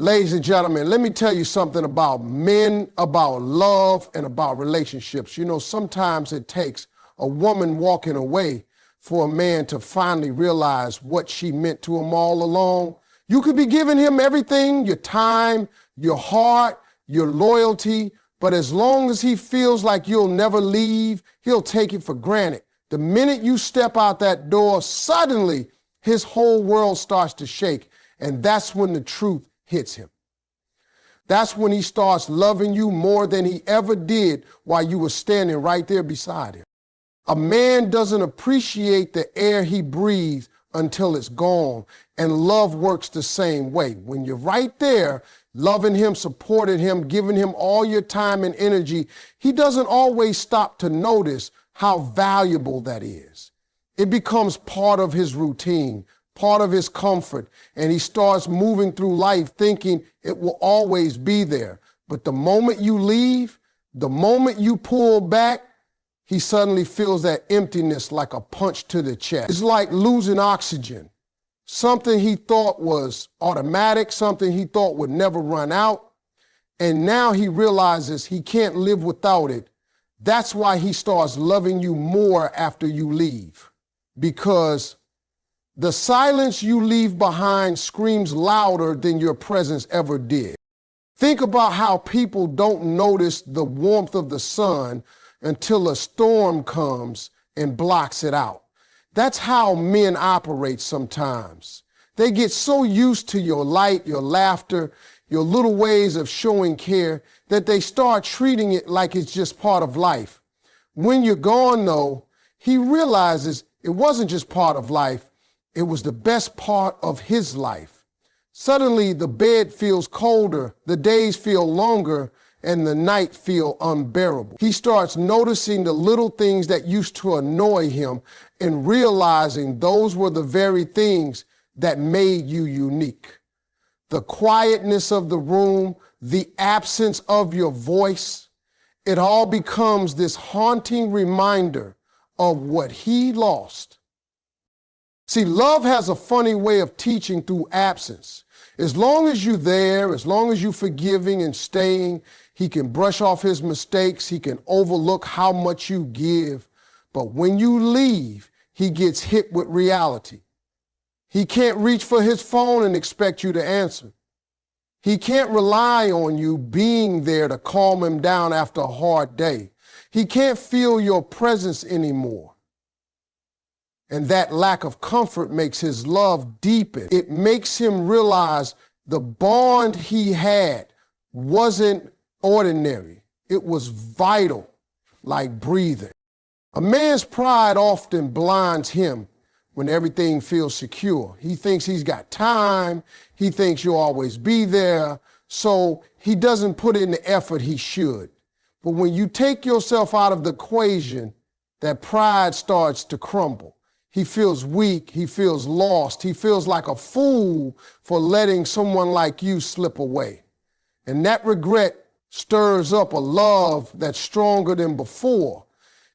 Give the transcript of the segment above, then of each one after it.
Ladies and gentlemen, let me tell you something about men, about love, and about relationships. You know, sometimes it takes a woman walking away for a man to finally realize what she meant to him all along. You could be giving him everything, your time, your heart, your loyalty, but as long as he feels like you'll never leave, he'll take it for granted. The minute you step out that door, suddenly his whole world starts to shake, and that's when the truth hits him. That's when he starts loving you more than he ever did while you were standing right there beside him. A man doesn't appreciate the air he breathes until it's gone, and love works the same way. When you're right there, loving him, supporting him, giving him all your time and energy, he doesn't always stop to notice how valuable that is. It becomes part of his routine, part of his comfort, and he starts moving through life thinking it will always be there. But the moment you leave, the moment you pull back, he suddenly feels that emptiness like a punch to the chest. It's like losing oxygen. Something he thought was automatic, something he thought would never run out, and now he realizes he can't live without it. That's why he starts loving you more after you leave, because the silence you leave behind screams louder than your presence ever did. Think about how people don't notice the warmth of the sun until a storm comes and blocks it out. That's how men operate sometimes. They get so used to your light, your laughter, your little ways of showing care that they start treating it like it's just part of life. When you're gone, though, he realizes it wasn't just part of life, it was the best part of his life. Suddenly, the bed feels colder, the days feel longer, and the night feel unbearable. He starts noticing the little things that used to annoy him and realizing those were the very things that made you unique. The quietness of the room, the absence of your voice, it all becomes this haunting reminder of what he lost. See, love has a funny way of teaching through absence. As long as you're there, as long as you're forgiving and staying, he can brush off his mistakes, he can overlook how much you give. But when you leave, he gets hit with reality. He can't reach for his phone and expect you to answer. He can't rely on you being there to calm him down after a hard day. He can't feel your presence anymore. And that lack of comfort makes his love deepen. It makes him realize the bond he had wasn't ordinary. It was vital, like breathing. A man's pride often blinds him when everything feels secure. He thinks he's got time. He thinks you'll always be there. So he doesn't put in the effort he should. But when you take yourself out of the equation, that pride starts to crumble. He feels weak, he feels lost, he feels like a fool for letting someone like you slip away. And that regret stirs up a love that's stronger than before.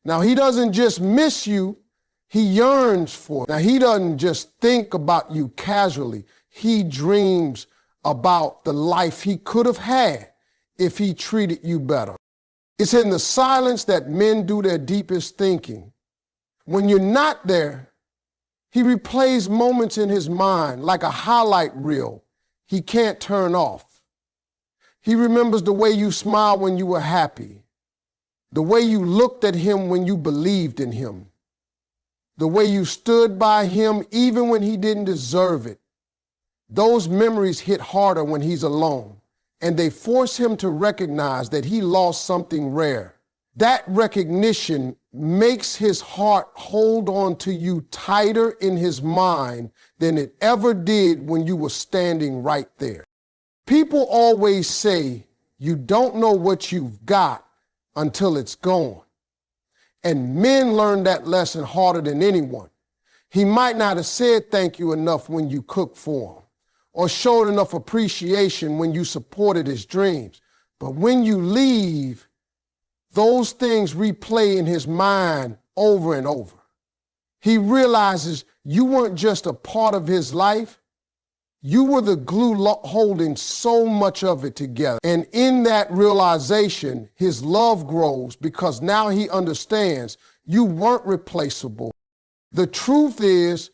Now, he doesn't just miss you, he yearns for you. Now, he doesn't just think about you casually, he dreams about the life he could have had if he treated you better. It's in the silence that men do their deepest thinking. When you're not there, he replays moments in his mind like a highlight reel he can't turn off. He remembers the way you smiled when you were happy, the way you looked at him when you believed in him, the way you stood by him even when he didn't deserve it. Those memories hit harder when he's alone, and they force him to recognize that he lost something rare. That recognition makes his heart hold on to you tighter in his mind than it ever did when you were standing right there. People always say you don't know what you've got until it's gone. And men learn that lesson harder than anyone. He might not have said thank you enough when you cooked for him, or showed enough appreciation when you supported his dreams. But when you leave, those things replay in his mind over and over. He realizes you weren't just a part of his life, You were the glue holding so much of it together. And in that realization, his love grows because now he understands you weren't replaceable. The truth is,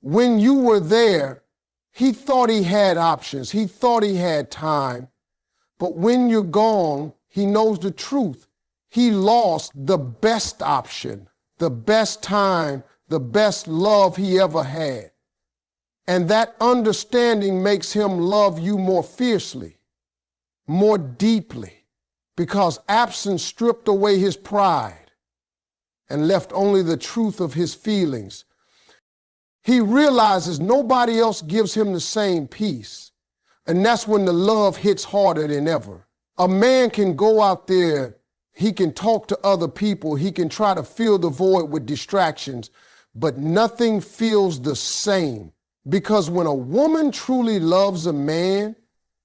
when you were there, he thought he had options. He thought he had time. But when you're gone, he knows the truth. He lost the best option, the best time, the best love he ever had. And that understanding makes him love you more fiercely, more deeply, because absence stripped away his pride and left only the truth of his feelings. He realizes nobody else gives him the same peace. And that's when the love hits harder than ever. A man can go out there, he can talk to other people, he can try to fill the void with distractions, but nothing feels the same. Because when a woman truly loves a man,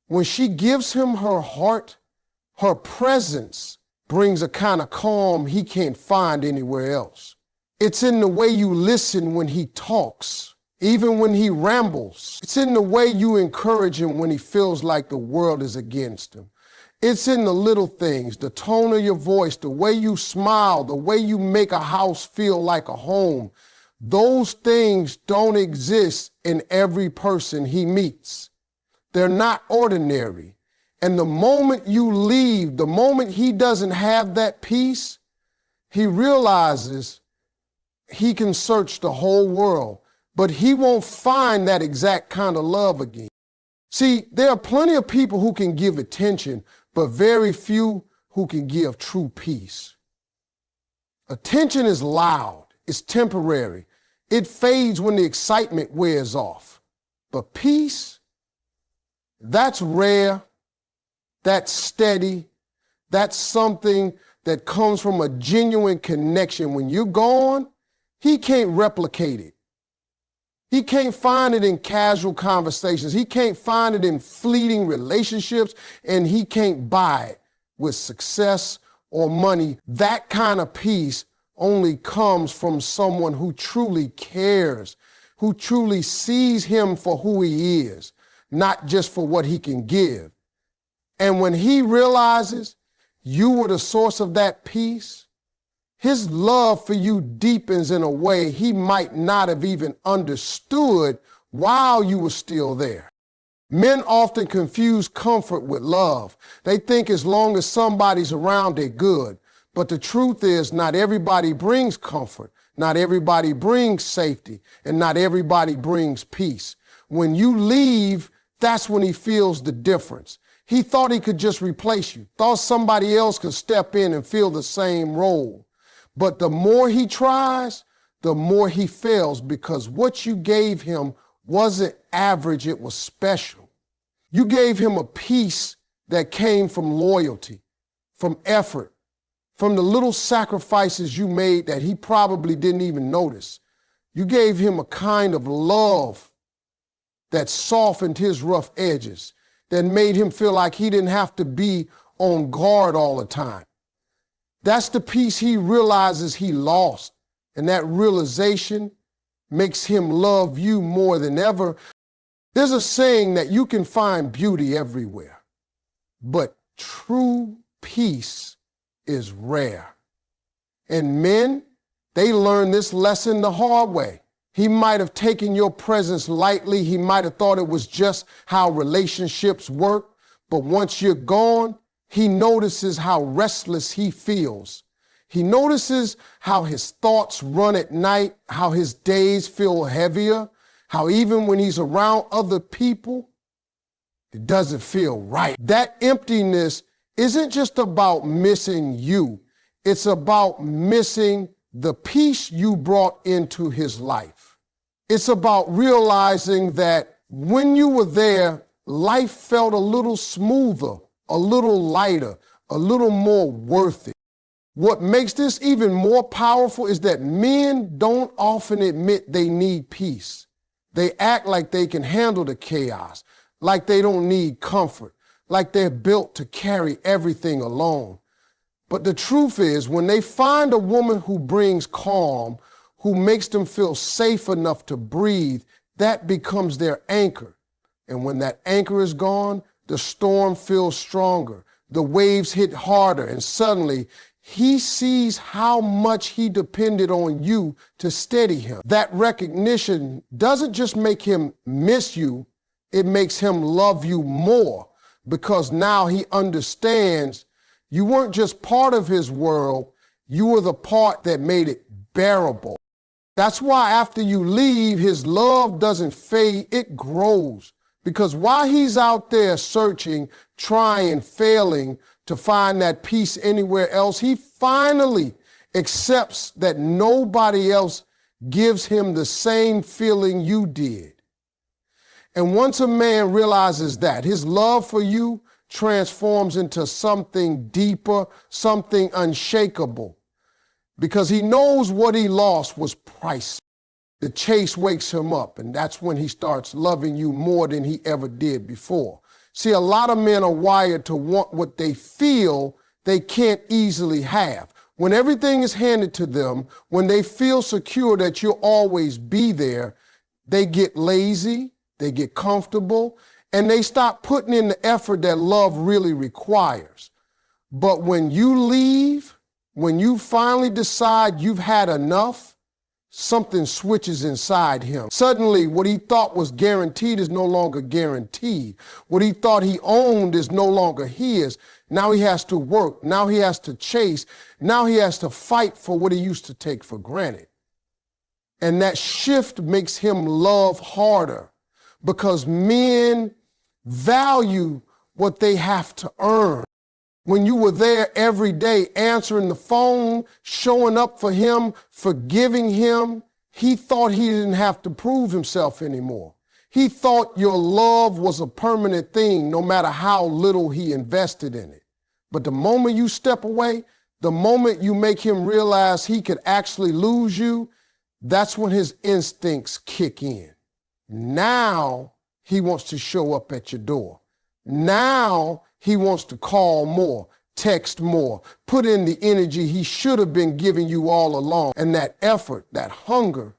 when she gives him her heart, her presence brings a kind of calm he can't find anywhere else. It's in the way you listen when he talks, even when he rambles. It's in the way you encourage him when he feels like the world is against him. It's in the little things, the tone of your voice, the way you smile, the way you make a house feel like a home. Those things don't exist in every person he meets. They're not ordinary. And the moment you leave, the moment he doesn't have that peace, he realizes he can search the whole world, but he won't find that exact kind of love again. See, there are plenty of people who can give attention, but very few who can give true peace. Attention is loud. It's temporary. It fades when the excitement wears off. But peace, that's rare, that's steady, that's something that comes from a genuine connection. When you're gone, he can't replicate it. He can't find it in casual conversations. He can't find it in fleeting relationships, and he can't buy it with success or money. That kind of peace only comes from someone who truly cares, who truly sees him for who he is, not just for what he can give. And when he realizes you were the source of that peace, his love for you deepens in a way he might not have even understood while you were still there. Men often confuse comfort with love. They think as long as somebody's around, they're good. But the truth is, not everybody brings comfort, not everybody brings safety, and not everybody brings peace. When you leave, that's when he feels the difference. He thought he could just replace you, thought somebody else could step in and fill the same role. But the more he tries, the more he fails, because what you gave him wasn't average, it was special. You gave him a peace that came from loyalty, from effort, from the little sacrifices you made that he probably didn't even notice. You gave him a kind of love that softened his rough edges, that made him feel like he didn't have to be on guard all the time. That's the peace he realizes he lost, and that realization makes him love you more than ever. There's a saying that you can find beauty everywhere, but true peace is rare. And men, they learn this lesson the hard way. He might have taken your presence lightly. He might have thought it was just how relationships work. But once you're gone, he notices how restless he feels. He notices how his thoughts run at night, how his days feel heavier, how even when he's around other people, it doesn't feel right. That emptiness isn't just about missing you. It's about missing the peace you brought into his life. It's about realizing that when you were there, life felt a little smoother, a little lighter, a little more worth it. What makes this even more powerful is that men don't often admit they need peace. They act like they can handle the chaos, like they don't need comfort, like they're built to carry everything alone. But the truth is, when they find a woman who brings calm, who makes them feel safe enough to breathe, that becomes their anchor. And when that anchor is gone, the storm feels stronger. The waves hit harder, and suddenly he sees how much he depended on you to steady him. That recognition doesn't just make him miss you, it makes him love you more, because now he understands you weren't just part of his world, you were the part that made it bearable. That's why after you leave, his love doesn't fade, it grows. Because while he's out there searching, trying, failing to find that peace anywhere else, he finally accepts that nobody else gives him the same feeling you did. And once a man realizes that, his love for you transforms into something deeper, something unshakable, because he knows what he lost was priceless. The chase wakes him up, and that's when he starts loving you more than he ever did before. See, a lot of men are wired to want what they feel they can't easily have. When everything is handed to them, when they feel secure that you'll always be there, they get lazy, they get comfortable, and they stop putting in the effort that love really requires. But when you leave, when you finally decide you've had enough, something switches inside him. Suddenly, what he thought was guaranteed is no longer guaranteed. What he thought he owned is no longer his. Now he has to work. Now he has to chase. Now he has to fight for what he used to take for granted. And that shift makes him love harder, because men value what they have to earn. When you were there every day, answering the phone, showing up for him, forgiving him, he thought he didn't have to prove himself anymore. He thought your love was a permanent thing, no matter how little he invested in it. But the moment you step away, the moment you make him realize he could actually lose you, that's when his instincts kick in. Now he wants to show up at your door. Now he wants to call more, text more, put in the energy he should have been giving you all along. And that effort, that hunger,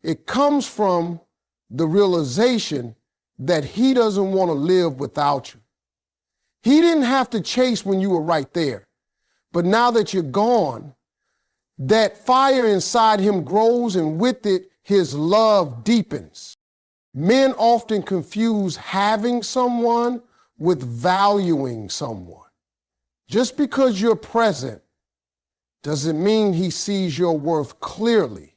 it comes from the realization that he doesn't want to live without you. He didn't have to chase when you were right there. But now that you're gone, that fire inside him grows, and with it, his love deepens. Men often confuse having someone with valuing someone. Just because you're present doesn't mean he sees your worth clearly.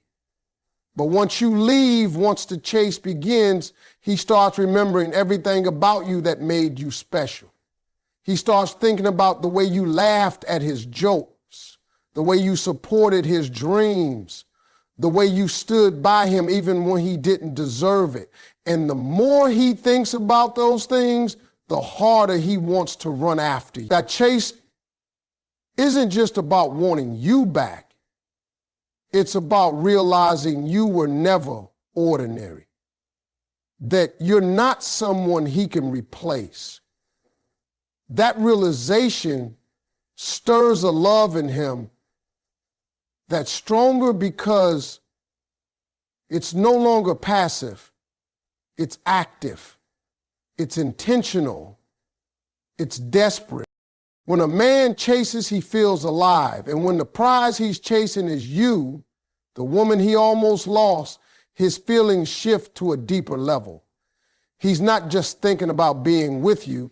But once you leave, once the chase begins, he starts remembering everything about you that made you special. He starts thinking about the way you laughed at his jokes, the way you supported his dreams, the way you stood by him even when he didn't deserve it. And the more he thinks about those things, the harder he wants to run after you. That chase isn't just about wanting you back. It's about realizing you were never ordinary, that you're not someone he can replace. That realization stirs a love in him that's stronger because it's no longer passive, it's active, it's intentional, it's desperate. When a man chases, he feels alive. And when the prize he's chasing is you, the woman he almost lost, his feelings shift to a deeper level. He's not just thinking about being with you,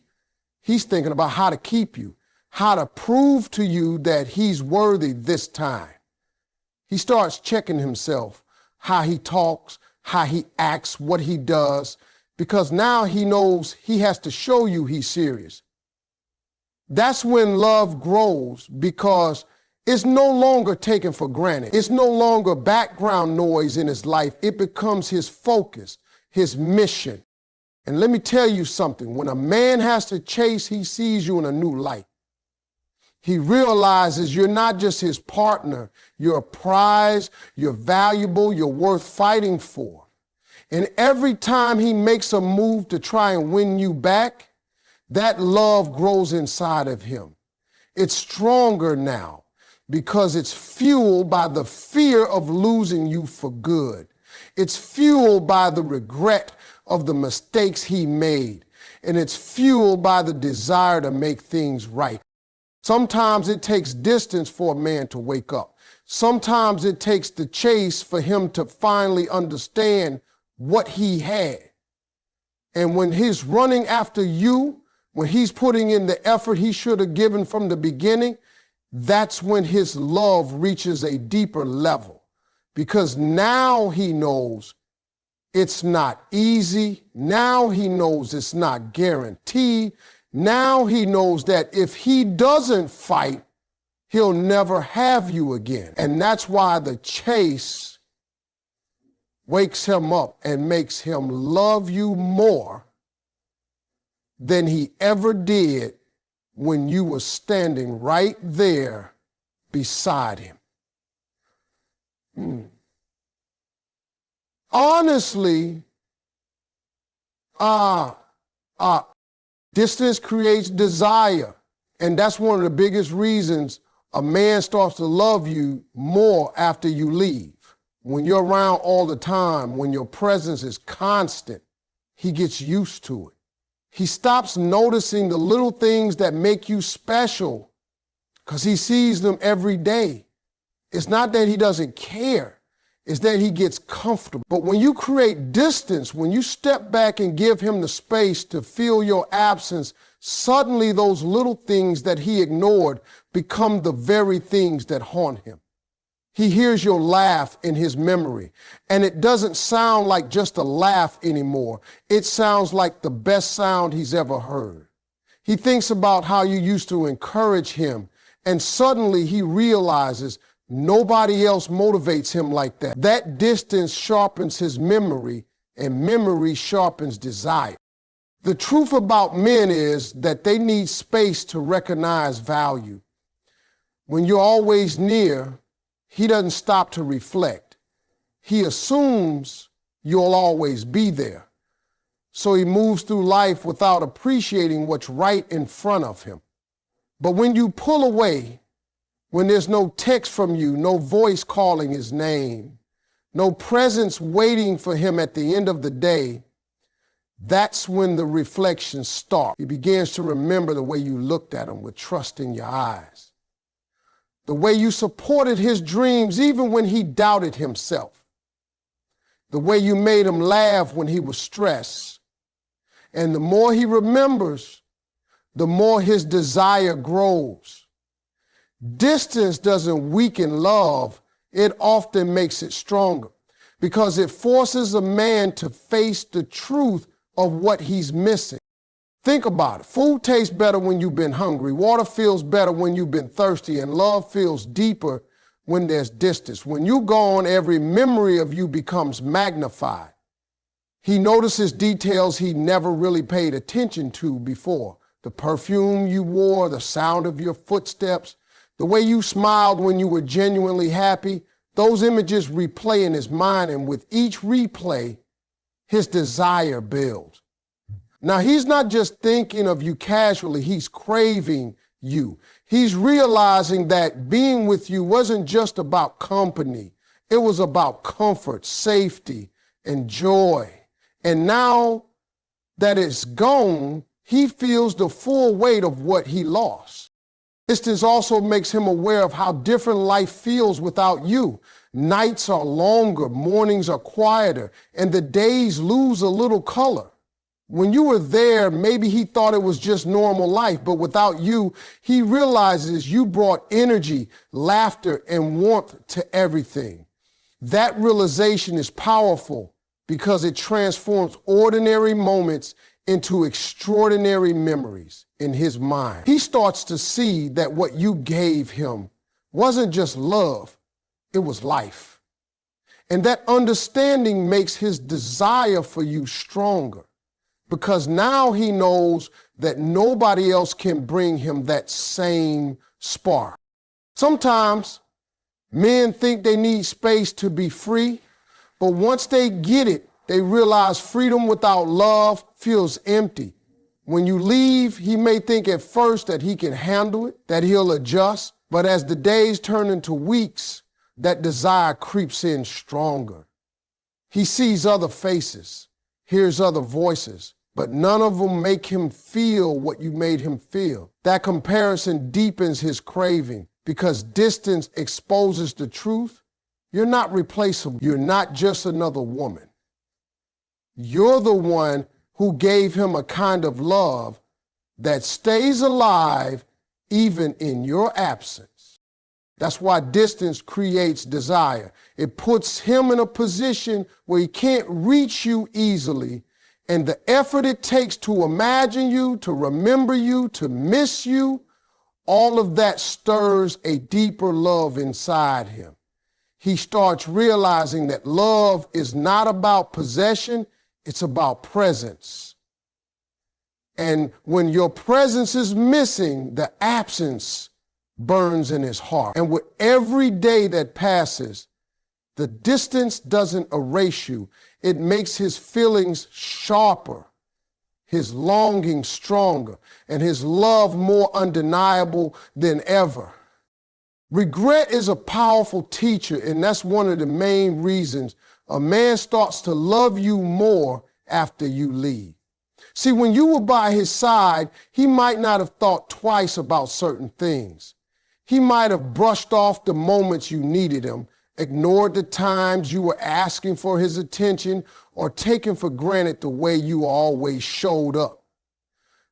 he's thinking about how to keep you, how to prove to you that he's worthy this time. He starts checking himself, how he talks, how he acts, what he does, because now he knows he has to show you he's serious. That's when love grows, because it's no longer taken for granted. It's no longer background noise in his life. It becomes his focus, his mission. And let me tell you something. When a man has to chase, he sees you in a new light. He realizes you're not just his partner, you're a prize, you're valuable, you're worth fighting for. And every time he makes a move to try and win you back, that love grows inside of him. It's stronger now because it's fueled by the fear of losing you for good. It's fueled by the regret of the mistakes he made, and it's fueled by the desire to make things right. Sometimes it takes distance for a man to wake up. Sometimes it takes the chase for him to finally understand what he had. And when he's running after you, when he's putting in the effort he should have given from the beginning, that's when his love reaches a deeper level. Because now he knows it's not easy. Now he knows it's not guaranteed. Now he knows that if he doesn't fight, he'll never have you again. And that's why the chase wakes him up and makes him love you more than he ever did when you were standing right there beside him. Honestly, distance creates desire. And that's one of the biggest reasons a man starts to love you more after you leave. When you're around all the time, when your presence is constant, he gets used to it. He stops noticing the little things that make you special because he sees them every day. It's not that he doesn't care. It's that he gets comfortable. But when you create distance, when you step back and give him the space to feel your absence, suddenly those little things that he ignored become the very things that haunt him. He hears your laugh in his memory, and it doesn't sound like just a laugh anymore. It sounds like the best sound he's ever heard. He thinks about how you used to encourage him, and suddenly he realizes nobody else motivates him like that. That distance sharpens his memory, and memory sharpens desire. The truth about men is that they need space to recognize value. When you're always near, he doesn't stop to reflect. He assumes you'll always be there. So he moves through life without appreciating what's right in front of him. But when you pull away, when there's no text from you, no voice calling his name, no presence waiting for him at the end of the day, that's when the reflections start. He begins to remember the way you looked at him with trust in your eyes. The way you supported his dreams even when he doubted himself. The way you made him laugh when he was stressed. And the more he remembers, the more his desire grows. Distance doesn't weaken love, it often makes it stronger because it forces a man to face the truth of what he's missing. Think about it. Food tastes better when you've been hungry. Water feels better when you've been thirsty. And love feels deeper when there's distance. When you're gone, every memory of you becomes magnified. He notices details he never really paid attention to before. The perfume you wore, the sound of your footsteps, the way you smiled when you were genuinely happy. Those images replay in his mind, and with each replay, his desire builds. Now, he's not just thinking of you casually, he's craving you. He's realizing that being with you wasn't just about company. It was about comfort, safety, and joy. And now that it's gone, he feels the full weight of what he lost. Distance also makes him aware of how different life feels without you. Nights are longer, mornings are quieter, and the days lose a little color. When you were there, maybe he thought it was just normal life, but without you, he realizes you brought energy, laughter, and warmth to everything. That realization is powerful because it transforms ordinary moments into extraordinary memories in his mind. He starts to see that what you gave him wasn't just love, it was life. And that understanding makes his desire for you stronger. Because now he knows that nobody else can bring him that same spark. Sometimes men think they need space to be free, but once they get it, they realize freedom without love feels empty. When you leave, he may think at first that he can handle it, that he'll adjust, but as the days turn into weeks, that desire creeps in stronger. He sees other faces. hears other voices, but none of them make him feel what you made him feel. That comparison deepens his craving because distance exposes the truth. You're not replaceable. You're not just another woman. You're the one who gave him a kind of love that stays alive even in your absence. That's why distance creates desire. It puts him in a position where he can't reach you easily, and the effort it takes to imagine you, to remember you, to miss you, all of that stirs a deeper love inside him. He starts realizing that love is not about possession, it's about presence. And when your presence is missing, the absence burns in his heart. And with every day that passes, the distance doesn't erase you. It makes his feelings sharper, his longing stronger, and his love more undeniable than ever. Regret is a powerful teacher, and that's one of the main reasons a man starts to love you more after you leave. See, when you were by his side, he might not have thought twice about certain things. He might have brushed off the moments you needed him, ignored the times you were asking for his attention, or taken for granted the way you always showed up.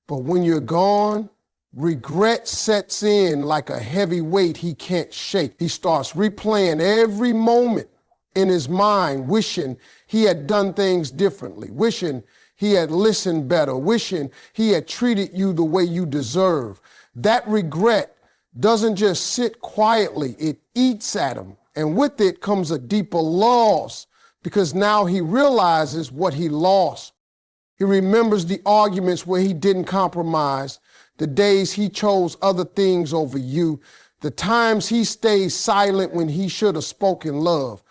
But when you're gone, regret sets in like a heavy weight he can't shake. He starts replaying every moment in his mind, wishing he had done things differently, wishing he had listened better, wishing he had treated you the way you deserve. That regret doesn't just sit quietly, it eats at him. And with it comes a deeper loss, because now he realizes what he lost. He remembers the arguments where he didn't compromise, the days he chose other things over you, the times he stayed silent when he should have spoken love.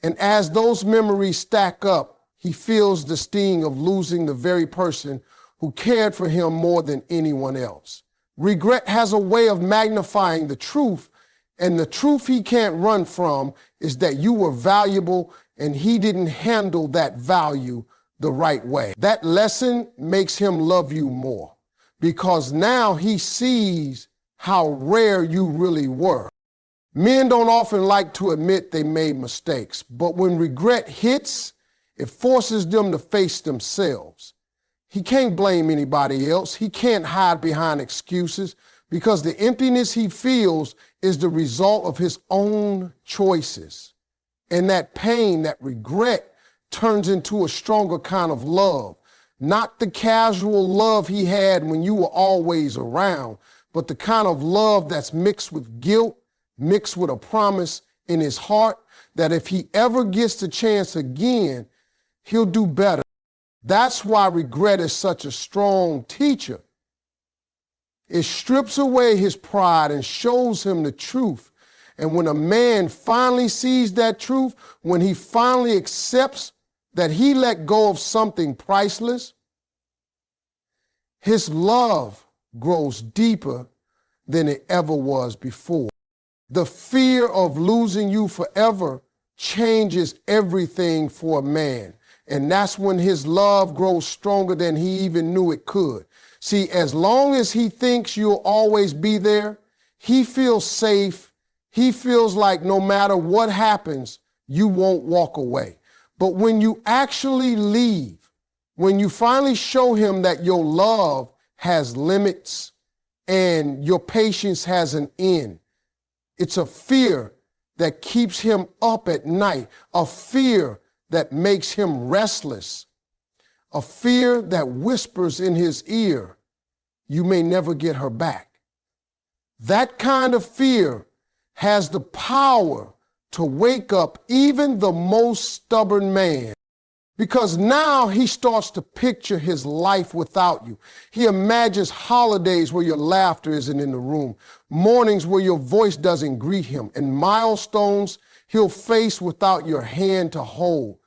And as those memories stack up, he feels the sting of losing the very person who cared for him more than anyone else. Regret has a way of magnifying the truth, and the truth he can't run from is that you were valuable and he didn't handle that value the right way. That lesson makes him love you more, because now he sees how rare you really were. Men don't often like to admit they made mistakes, but when regret hits, it forces them to face themselves. He can't blame anybody else. He can't hide behind excuses, because the emptiness he feels is the result of his own choices. And that pain, that regret, turns into a stronger kind of love. Not the casual love he had when you were always around, but the kind of love that's mixed with guilt, mixed with a promise in his heart that if he ever gets the chance again, he'll do better. That's why regret is such a strong teacher. It strips away his pride and shows him the truth. And when a man finally sees that truth, when he finally accepts that he let go of something priceless, his love grows deeper than it ever was before. The fear of losing you forever changes everything for a man. And that's when his love grows stronger than he even knew it could. See, as long as he thinks you'll always be there, he feels safe. He feels like no matter what happens, you won't walk away. But when you actually leave, when you finally show him that your love has limits and your patience has an end, it's a fear that keeps him up at night, a fear that makes him restless, a fear that whispers in his ear, you may never get her back. That kind of fear has the power to wake up even the most stubborn man, because now he starts to picture his life without you. He imagines holidays where your laughter isn't in the room, mornings where your voice doesn't greet him, and milestones he'll face without your hand to hold.